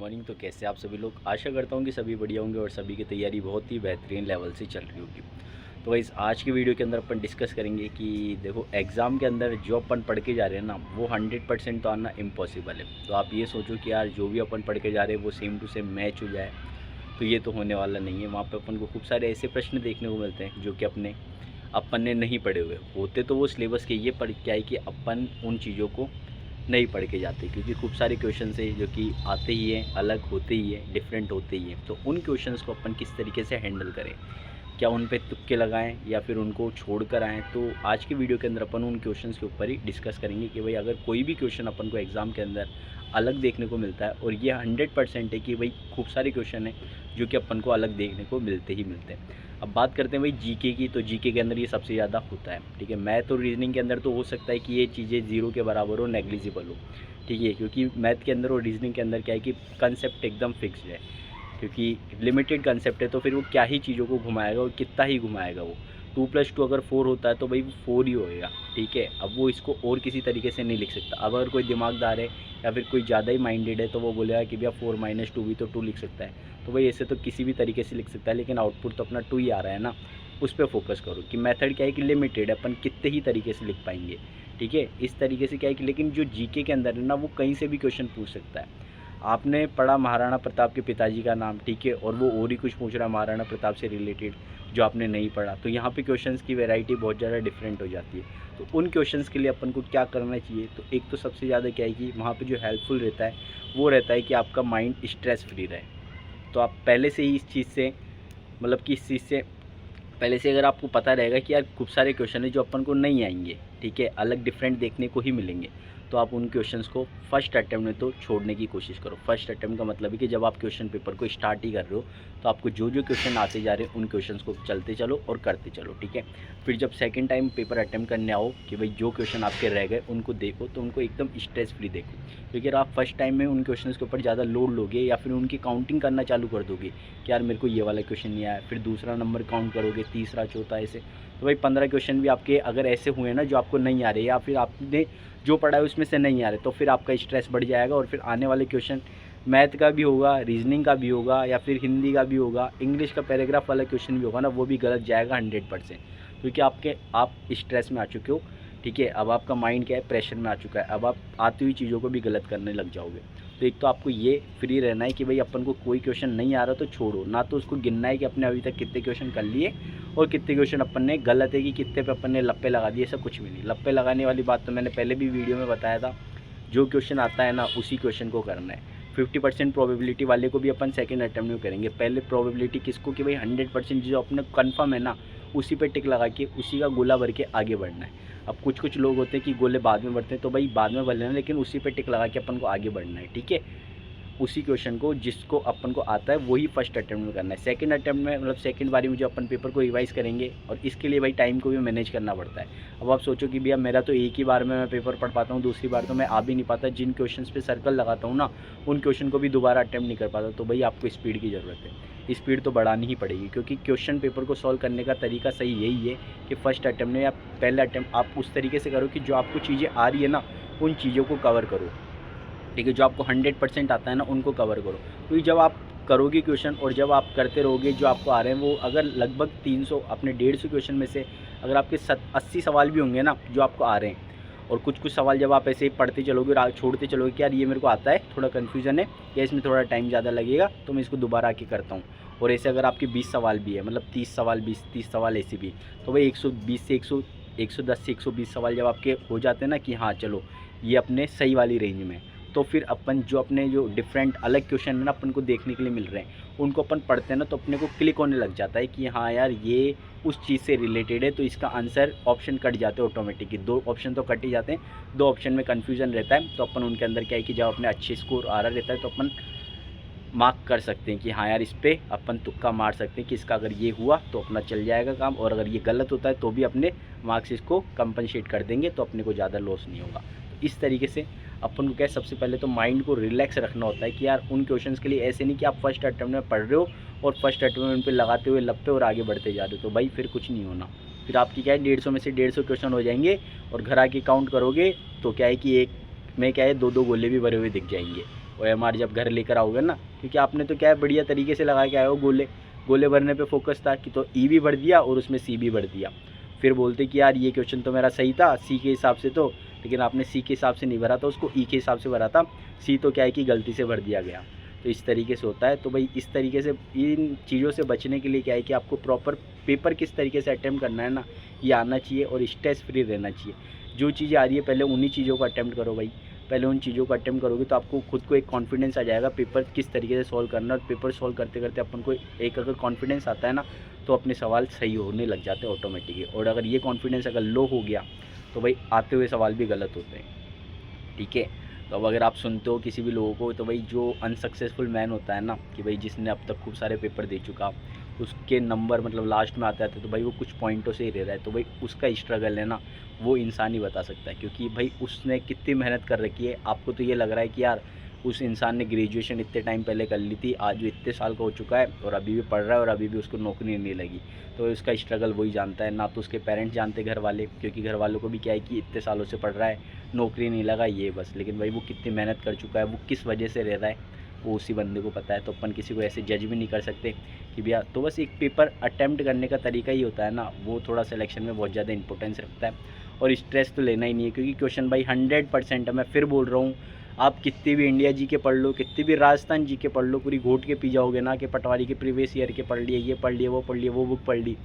Morning. तो कैसे आप सभी लोग, आशा करता हूँ कि सभी बढ़िया होंगे और सभी की तैयारी बहुत ही बेहतरीन लेवल से चल रही होगी। तो गाइस आज की वीडियो के अंदर अपन डिस्कस करेंगे कि देखो एग्ज़ाम के अंदर जो अपन पढ़ के जा रहे हैं ना, वो 100% तो आना इम्पॉसिबल है। तो आप ये सोचो कि यार जो भी अपन पढ़ के जा रहे हैं वो सेम टू सेम मैच हो जाए, तो ये तो होने वाला नहीं है। वहाँ पर अपन को खूब सारे ऐसे प्रश्न देखने को मिलते हैं जो कि अपन ने नहीं पढ़े हुए होते। तो वो सिलेबस के ये पढ़ क्या है कि अपन उन चीज़ों को नहीं पढ़ के जाते, क्योंकि खूब सारे क्वेश्चन है जो कि आते ही हैं, अलग होते ही हैं, डिफरेंट होते ही हैं। तो उन क्वेश्चंस को अपन किस तरीके से हैंडल करें, क्या उन पे तुक्के लगाएं या फिर उनको छोड़ कर आएँ। तो आज की वीडियो के अंदर अपन उन क्वेश्चंस के ऊपर ही डिस्कस करेंगे कि भाई अगर कोई भी क्वेश्चन अपन को एग्ज़ाम के अंदर अलग देखने को मिलता है, और ये 100% है कि भाई खूब सारे क्वेश्चन हैं जो कि अपन को अलग देखने को मिलते ही मिलते हैं। अब बात करते हैं भाई जीके की, तो जीके के अंदर ये सबसे ज़्यादा होता है, ठीक है। मैथ और रीजनिंग के अंदर तो हो सकता है कि ये चीज़ें ज़ीरो के बराबर हो, नेग्लिजिबल हो, ठीक है, क्योंकि मैथ के अंदर और रीजनिंग के अंदर क्या है कि कंसेप्ट एकदम फिक्स्ड है, क्योंकि लिमिटेड कंसेप्ट है। तो फिर वो क्या ही चीज़ों को घुमाएगा और कितना ही घुमाएगा वो। 2+2 अगर 4 होता है तो भाई वो 4 ही होएगा, ठीक है। अब वो इसको और किसी तरीके से नहीं लिख सकता। अब अगर कोई दिमागदार है या फिर कोई ज़्यादा ही माइंडेड है तो वो बोलेगा कि भैया 4 - 2 भी तो 2 लिख सकता है। तो भाई ऐसे तो किसी भी तरीके से लिख सकता है, लेकिन आउटपुट तो अपना 2 ही आ रहा है ना। उस पर फोकस करो कि मेथड क्या है कि लिमिटेड है, अपन कितने ही तरीके से लिख पाएंगे, ठीक है। इस तरीके से क्या है कि लेकिन जो जीके के अंदर है ना, वो कहीं से भी क्वेश्चन पूछ सकता है। आपने पढ़ा महाराणा प्रताप के पिताजी का नाम, ठीक है, और वो और ही कुछ पूछ रहा है महाराणा प्रताप से रिलेटेड जो आपने नहीं पढ़ा, तो यहाँ पे क्वेश्चंस की वैरायटी बहुत ज़्यादा डिफरेंट हो जाती है। तो उन क्वेश्चंस के लिए अपन को क्या करना चाहिए, तो एक तो सबसे ज़्यादा क्या है कि वहाँ पे जो हेल्पफुल रहता है वो रहता है कि आपका माइंड स्ट्रेस फ्री रहे। तो आप पहले से ही इस चीज़ से, मतलब कि इस चीज़ से पहले से अगर आपको पता रहेगा कि यार खूब सारे क्वेश्चन है जो अपन को नहीं आएंगे, ठीक है, अलग डिफरेंट देखने को ही मिलेंगे, तो आप उन क्वेश्चंस को फर्स्ट अटैम्प्ट में तो छोड़ने की कोशिश करो। फर्स्ट अटैम्प्ट का मतलब है कि जब आप क्वेश्चन पेपर को स्टार्ट ही कर रहे हो तो आपको जो जो क्वेश्चन आते जा रहे हैं उन क्वेश्चंस को चलते चलो और करते चलो, ठीक है। फिर जब सेकंड टाइम पेपर अटैम्प्ट करने आओ कि भाई जो क्वेश्चन आपके रह गए उनको देखो, तो उनको एकदम स्ट्रेस फ्री देखो। क्योंकि अगर आप फर्स्ट टाइम में उन क्वेश्चंस के ऊपर ज़्यादा लोड लोगे या फिर उनकी काउंटिंग करना चालू कर दोगे कि यार मेरे को ये वाला क्वेश्चन नहीं आया, फिर दूसरा नंबर काउंट करोगे, तीसरा, चौथा, ऐसे, तो भाई 15 क्वेश्चन भी आपके अगर ऐसे हुए ना जो आपको नहीं आ रहे या फिर आपने जो पढ़ा है उसमें से नहीं आ रहे, तो फिर आपका स्ट्रेस बढ़ जाएगा। और फिर आने वाले क्वेश्चन मैथ का भी होगा, रीजनिंग का भी होगा, या फिर हिंदी का भी होगा, इंग्लिश का पैराग्राफ वाला क्वेश्चन भी होगा ना, वो भी गलत जाएगा 100%, क्योंकि आप स्ट्रेस में आ चुके हो, ठीक है। अब आपका माइंड क्या है, प्रेशर में आ चुका है। अब आप आती हुई चीज़ों को भी गलत करने लग जाओगे। तो एक तो आपको ये फ्री रहना है कि भाई अपन को कोई क्वेश्चन नहीं आ रहा तो छोड़ो ना, तो उसको गिनना है कि अपने अभी तक कितने क्वेश्चन कर लिए और कितने क्वेश्चन अपन ने गलत है कि कितने पे अपन ने लप्पे लगा दिए। ऐसा कुछ भी नहीं, लप्पे लगाने वाली बात तो मैंने पहले भी वीडियो में बताया था। जो क्वेश्चन आता है ना उसी क्वेश्चन को करना है। 50% प्रोबेबिलिटी वाले को भी अपन सेकंड अटैम्प्ट में करेंगे। पहले प्रोबेबिलिटी किसको कि भाई 100% जो अपने कन्फर्म है ना, उसी पे टिक लगा के उसी का गोला भर के आगे बढ़ना है। अब कुछ लोग होते हैं कि गोले बाद में बढ़ते हैं, तो भाई बाद में भर लेना, लेकिन उसी पे टिक लगा के अपन को आगे बढ़ना है, ठीक है। उसी क्वेश्चन को जिसको अपन को आता है वही फर्स्ट अटैम्प्ट में करना है। सेकंड अटैम्प्ट में मतलब सेकंड बारी में जो अपन पेपर को रिवाइज़ करेंगे, और इसके लिए भाई टाइम को भी मैनेज करना पड़ता है। अब आप सोचो कि भैया मेरा तो एक ही बार में मैं पेपर पढ़ पाता हूँ, दूसरी बार तो मैं आ भी नहीं पाता। जिन क्वेश्चंस पे सर्कल लगाता हूँ ना, उन क्वेश्चन को भी दोबारा अटैम्प्ट नहीं कर पाता। तो भाई आपको स्पीड की ज़रूरत है, स्पीड तो बढ़ानी ही पड़ेगी, क्योंकि क्वेश्चन पेपर को सॉल्व करने का तरीका सही यही है कि फर्स्ट अटैम्प्ट में या पहले अटैम्प्ट आप उस तरीके से करो कि जो आपको चीज़ें आ रही है ना उन चीज़ों को कवर करो, ठीक है। जो आपको 100% आता है ना उनको कवर करो। क्योंकि जब आप करोगे क्वेश्चन और जब आप करते रहोगे जो आपको आ रहे हैं, वो अगर लगभग 300 अपने 150 क्वेश्चन में से अगर आपके 80 सवाल भी होंगे ना जो आपको आ रहे हैं, और कुछ सवाल जब आप ऐसे ही पढ़ते चलोगे और छोड़ते चलोगे कि यार ये मेरे को आता है, थोड़ा कन्फ्यूज़न है या इसमें थोड़ा टाइम ज़्यादा लगेगा तो मैं इसको दोबारा आके करता हूँ, और ऐसे अगर आपके 20 सवाल भी है, मतलब 30 सवाल 30 सवाल ऐसे भी, तो भाई 120 से 110 से 120 सवाल जब आपके हो जाते हैं ना कि हाँ चलो ये अपने सही वाली रेंज में, तो फिर अपन जो अपने जो डिफरेंट अलग क्वेश्चन है ना अपन को देखने के लिए मिल रहे हैं, उनको अपन पढ़ते हैं ना, तो अपने को क्लिक होने लग जाता है कि हाँ यार ये उस चीज़ से रिलेटेड है, तो इसका आंसर ऑप्शन कट जाते हैं ऑटोमेटिकली। 2 ऑप्शन तो कट ही जाते हैं, 2 ऑप्शन में कन्फ्यूजन रहता है, तो अपन उनके अंदर क्या है कि जब अपने अच्छे स्कोर आ रहा रहता है तो अपन मार्क कर सकते हैं कि हाँ यार इस पर अपन तुक्का मार सकते हैं कि इसका अगर ये हुआ तो अपना चल जाएगा काम, और अगर ये गलत होता है तो भी अपने मार्क्स इसको कंपनसेट कर देंगे, तो अपने को ज़्यादा लॉस नहीं होगा। तो इस तरीके से अपन को क्या है, सबसे पहले तो माइंड को रिलैक्स रखना होता है कि यार उन क्वेश्चंस के लिए ऐसे नहीं कि आप फर्स्ट अटैम्प्ट में पढ़ रहे हो और फर्स्ट अटैम्प्ट में उन पर लगाते हुए लपटे और आगे बढ़ते जा रहे हो, तो भाई फिर कुछ नहीं होना। फिर आपकी क्या है 150 में से 150 क्वेश्चन हो जाएंगे, और घर आके काउंट करोगे तो क्या है कि एक में क्या है 2-2 गोले भी भरे हुए दिख जाएंगे, OMR जब घर लेकर आओगे ना, क्योंकि आपने तो क्या है बढ़िया तरीके से लगा के आए हो, गोले भरने पे फोकस था कि तो ई भी भर दिया और उसमें सी भी भर दिया। फिर बोलते कि यार ये क्वेश्चन तो मेरा सही था सी के हिसाब से, तो लेकिन आपने सी के हिसाब से नहीं भरा था, उसको ई के हिसाब से भरा था, सी तो क्या है कि गलती से भर दिया गया। तो इस तरीके से होता है। तो भाई इस तरीके से इन चीज़ों से बचने के लिए क्या है कि आपको प्रॉपर पेपर किस तरीके से अटैम्प्ट करना है ना, ये आना चाहिए और स्ट्रेस फ्री रहना चाहिए। जो चीज़ें आ रही है पहले उन्हीं चीज़ों को अटैम्प्ट करो भाई, पहले उन चीज़ों को अटैम्प्ट करोगे तो आपको खुद को एक कॉन्फिडेंस आ जाएगा पेपर किस तरीके से सॉल्व करना। और पेपर सॉल्व करते करते अपन को एक अगर कॉन्फिडेंस आता है ना, तो अपने सवाल सही होने लग जाते हैं ऑटोमेटिकली। और अगर ये कॉन्फिडेंस अगर लो हो गया तो भाई आते हुए सवाल भी गलत होते हैं, ठीक है। तो अब अगर आप सुनते हो किसी भी लोगों को, तो भाई जो अनसक्सेसफुल मैन होता है ना, कि भाई जिसने अब तक खूब सारे पेपर दे चुका, उसके नंबर मतलब लास्ट में आते आते तो भाई वो कुछ पॉइंटों से ही रह रहा है, तो भाई उसका स्ट्रगल है ना, वो इंसान ही बता सकता है। क्योंकि भाई उसने कितनी मेहनत कर रखी है। आपको तो ये लग रहा है कि यार उस इंसान ने ग्रेजुएशन इतने टाइम पहले कर ली थी, आज वो इतने साल का हो चुका है और अभी भी पढ़ रहा है और अभी भी उसको नौकरी नहीं लगी। तो उसका स्ट्रगल वही जानता है, ना तो उसके पेरेंट्स जानते घर वाले, क्योंकि घर वालों को भी क्या है कि इतने सालों से पढ़ रहा है, नौकरी नहीं लगा ये बस। लेकिन भाई वो कितनी मेहनत कर चुका है, वो किस वजह से रह रहा है, वो उसी बंदे को पता है। तो अपन किसी को ऐसे जज भी नहीं कर सकते कि भैया। तो बस एक पेपर अटैम्प्ट करने का तरीका ही होता है ना, वो थोड़ा सिलेक्शन में बहुत ज़्यादा इंपॉर्टेंस रखता है। और स्ट्रेस तो लेना ही नहीं है, क्योंकि क्वेश्चन भाई 100% है। मैं फिर बोल रहा हूँ, आप कितनी भी इंडिया जी के पढ़ लो, कितनी भी राजस्थान जी के पढ़ लो, पूरी घोट के पी जाओगे ना कि पटवारी के प्रीवियस ईयर के पढ़ लिए, ये पढ़ लिए, वो पढ़ लिए, वो बुक पढ़ ली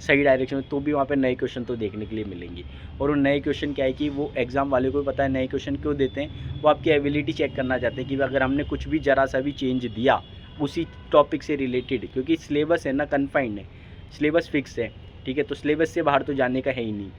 सही डायरेक्शन में, तो भी वहाँ पे नए क्वेश्चन तो देखने के लिए मिलेंगे। और वो नए क्वेश्चन क्या है कि वो एग्ज़ाम वाले को भी पता है नए क्वेश्चन क्यों देते हैं, वो आपकी एबिलिटी चेक करना चाहते हैं कि अगर हमने कुछ भी ज़रा सा भी चेंज दिया उसी टॉपिक से रिलेटेड, क्योंकि सिलेबस है ना कन्फाइंड है, सिलेबस फिक्स है, ठीक है। तो सिलेबस से बाहर तो जाने का है ही नहीं,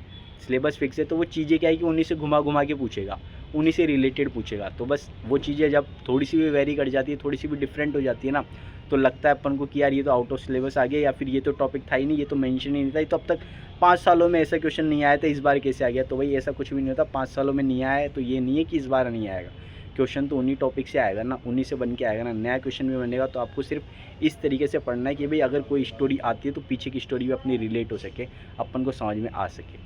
सिलेबस फिक्स है। तो वो चीज़ें क्या है कि उन्हीं से घुमा के पूछेगा, उन्हीं से रिलेटेड पूछेगा। तो बस वो चीज़ें जब थोड़ी सी भी वेरी कर जाती है, थोड़ी सी भी डिफरेंट हो जाती है ना, तो लगता है अपन को कि यार ये तो आउट ऑफ सिलेबस आ गया, या फिर ये तो टॉपिक था ही नहीं, ये तो मेंशन ही नहीं था, तो अब तक 5 सालों में ऐसा क्वेश्चन नहीं आया था, इस बार कैसे आ गया। तो भाई ऐसा कुछ भी नहीं होता, 5 सालों में नहीं आया है तो ये नहीं है कि इस बार नहीं आएगा। क्वेश्चन तो उन्हीं टॉपिक से आएगा ना, उन्हीं से बन के आएगा ना, नया क्वेश्चन भी बनेगा। तो आपको सिर्फ इस तरीके से पढ़ना है कि भाई अगर कोई स्टोरी आती है तो पीछे की स्टोरी भी अपनी रिलेट हो सके, अपन को समझ में आ सके,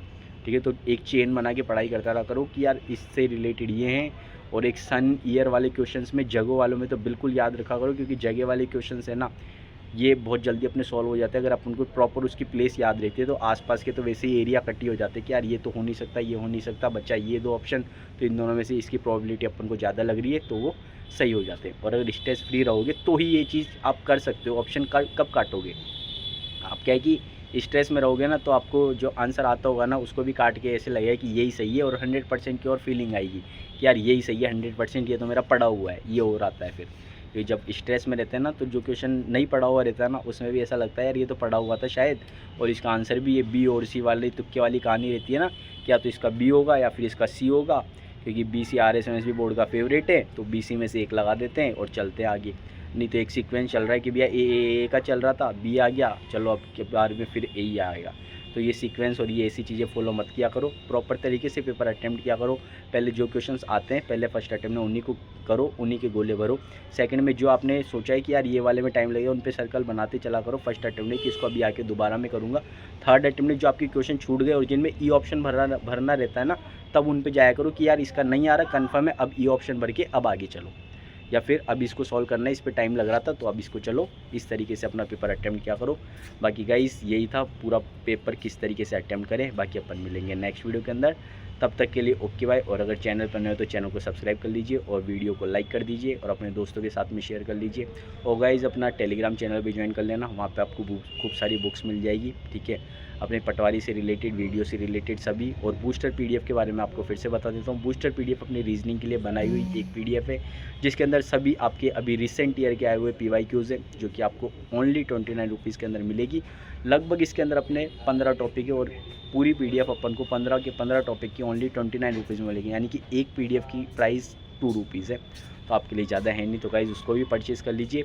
ठीक है। तो एक चेन बना के पढ़ाई करता रहा करो कि यार इससे रिलेटेड ये हैं। और एक सन ईयर वाले क्वेश्चंस में, जगह वालों में तो बिल्कुल याद रखा करो, क्योंकि जगह वाले क्वेश्चंस है ना, ये बहुत जल्दी अपने सॉल्व हो जाते हैं अगर अपन को प्रॉपर उसकी प्लेस याद रहती है। तो आसपास के तो वैसे ही एरिया कटी हो जाते हैं कि यार ये तो हो नहीं सकता, ये हो नहीं सकता, बच्चा ये 2 ऑप्शन, तो इन दोनों में से इसकी प्रोबेबिलिटी अपन को ज़्यादा लग रही है, तो वो सही हो जाते हैं। और अगर स्ट्रेस फ्री रहोगे तो ही ये चीज़ आप कर सकते हो। ऑप्शन कब काटोगे आप, क्या है कि स्ट्रेस में रहोगे ना, तो आपको जो आंसर आता होगा ना उसको भी काट के ऐसे लगेगा कि यही सही है, और 100% की और फीलिंग आएगी कि यार यही सही है 100%, ये तो मेरा पढ़ा हुआ है, ये और आता है फिर। क्योंकि जब स्ट्रेस में रहते हैं ना, तो जो क्वेश्चन नहीं पढ़ा हुआ रहता है ना, उसमें भी ऐसा लगता है यार ये तो पढ़ा हुआ था शायद, और इसका आंसर भी ये बी और सी वाली तुक्के वाली कहानी रहती है ना, कि या तो इसका बी होगा या फिर इसका सी होगा, क्योंकि BC RSMSB बोर्ड का फेवरेट है, तो BC में से एक लगा देते हैं और चलते हैं आगे। नहीं तो एक सीक्वेंस चल रहा है कि भैया ए का चल रहा था, बी आ गया, चलो अब के बार में फिर ए ही आएगा। तो ये सीक्वेंस और ये ऐसी चीज़ें फॉलो मत किया करो, प्रॉपर तरीके से पेपर अटैम्प्ट किया करो। पहले जो क्वेश्चंस आते हैं पहले फर्स्ट अटैम्प्ट में उन्हीं को करो, उन्हीं के गोले भरो। सेकंड में जो आपने सोचा है कि यार ये वाले में टाइम लगेगा, उन पे सर्कल बनाते चला करो फर्स्ट अटैम्प्ट में कि इसको अभी आके दोबारा मैं करूँगा। थर्ड अटैम्प्ट में जो आपके क्वेश्चन छूट गए और जिनमें ई ऑप्शन भरना रहता है ना, तब उन पर जाया करो कि यार इसका नहीं आ रहा कन्फर्म है, अब ई ऑप्शन भर के अब आगे चलो, या फिर अब इसको सॉल्व करना है, इस पे टाइम लग रहा था तो अब इसको चलो। इस तरीके से अपना पेपर अटैम्प्ट किया करो। बाकी गाइस यही था पूरा पेपर किस तरीके से अटैम्प्ट करें। बाकी अपन मिलेंगे नेक्स्ट वीडियो के अंदर, तब तक के लिए ओके बाय। और अगर चैनल पर नए हो तो चैनल को सब्सक्राइब कर लीजिए और वीडियो को लाइक कर दीजिए और अपने दोस्तों के साथ में शेयर कर लीजिए। और गाइस अपना टेलीग्राम चैनल भी ज्वाइन कर लेना, वहाँ पे आपको खूब सारी बुक्स मिल जाएगी, ठीक है, अपने पटवारी से रिलेटेड, वीडियो से रिलेटेड सभी। और बूस्टर PDF के बारे में आपको फिर से बता देता हूँ। बूस्टर PDF अपनी रीजनिंग के लिए बनाई हुई एक PDF है, जिसके अंदर सभी आपके अभी रिसेंट ईयर के आए हुए PYQs है, जो कि आपको ओनली 29 रुपीज़ के अंदर मिलेगी। लगभग इसके अंदर अपने 15 टॉपिक है और पूरी PDF अपन को 15 के 15 टॉपिक की ओनली 29 रुपीज़ में मिलेगी, यानी कि एक PDF की प्राइस 2 रुपीज़ है। तो आपके लिए ज़्यादा है नहीं, तो गाइज़ उसको भी परचेज़ कर लीजिए,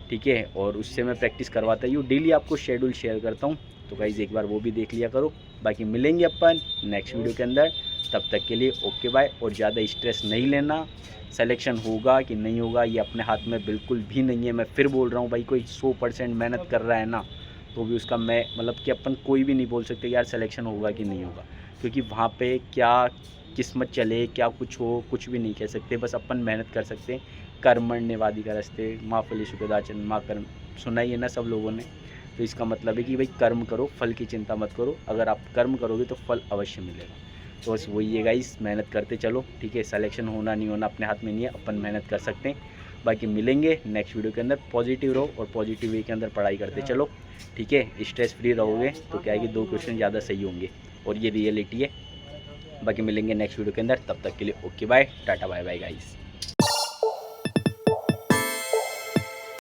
ठीक है। और उससे मैं प्रैक्टिस करवाता ही हूँ, डेली आपको शेड्यूल शेयर करता हूँ, तो गाइज़ एक बार वो भी देख लिया करो। बाकी मिलेंगे अपन नेक्स्ट वीडियो के अंदर, तब तक के लिए ओके बाय। और ज़्यादा स्ट्रेस नहीं लेना, सिलेक्शन होगा कि नहीं होगा ये अपने हाथ में बिल्कुल भी नहीं है। मैं फिर बोल रहा हूँ भाई, कोई 100% मेहनत कर रहा है ना, तो भी उसका मैं मतलब कि अपन कोई भी नहीं बोल सकते यार सिलेक्शन होगा कि नहीं होगा, क्योंकि वहाँ पे क्या किस्मत चले क्या कुछ हो कुछ भी नहीं कह सकते, बस अपन मेहनत कर सकते हैं। कर्मण्येवाधिकारस्ते माँ फलेषु कदाचन माँ कर्म, सुना ही है ना सब लोगों ने। तो इसका मतलब है कि भाई कर्म करो, फल की चिंता मत करो। अगर आप कर्म करोगे तो फल अवश्य मिलेगा। तो बस वही है गाइस, मेहनत करते चलो, ठीक है। सिलेक्शन होना नहीं होना अपने हाथ में नहीं है, अपन मेहनत कर सकते हैं। बाकी मिलेंगे नेक्स्ट वीडियो के अंदर। पॉजिटिव रहो और पॉजिटिव वे के अंदर पढ़ाई करते चलो, ठीक है। स्ट्रेस फ्री रहोगे तो क्या है कि 2 क्वेश्चन ज़्यादा सही होंगे, और ये रियलिटी है। बाकी मिलेंगे नेक्स्ट वीडियो के अंदर, तब तक के लिए okay bye tata bye bye guys.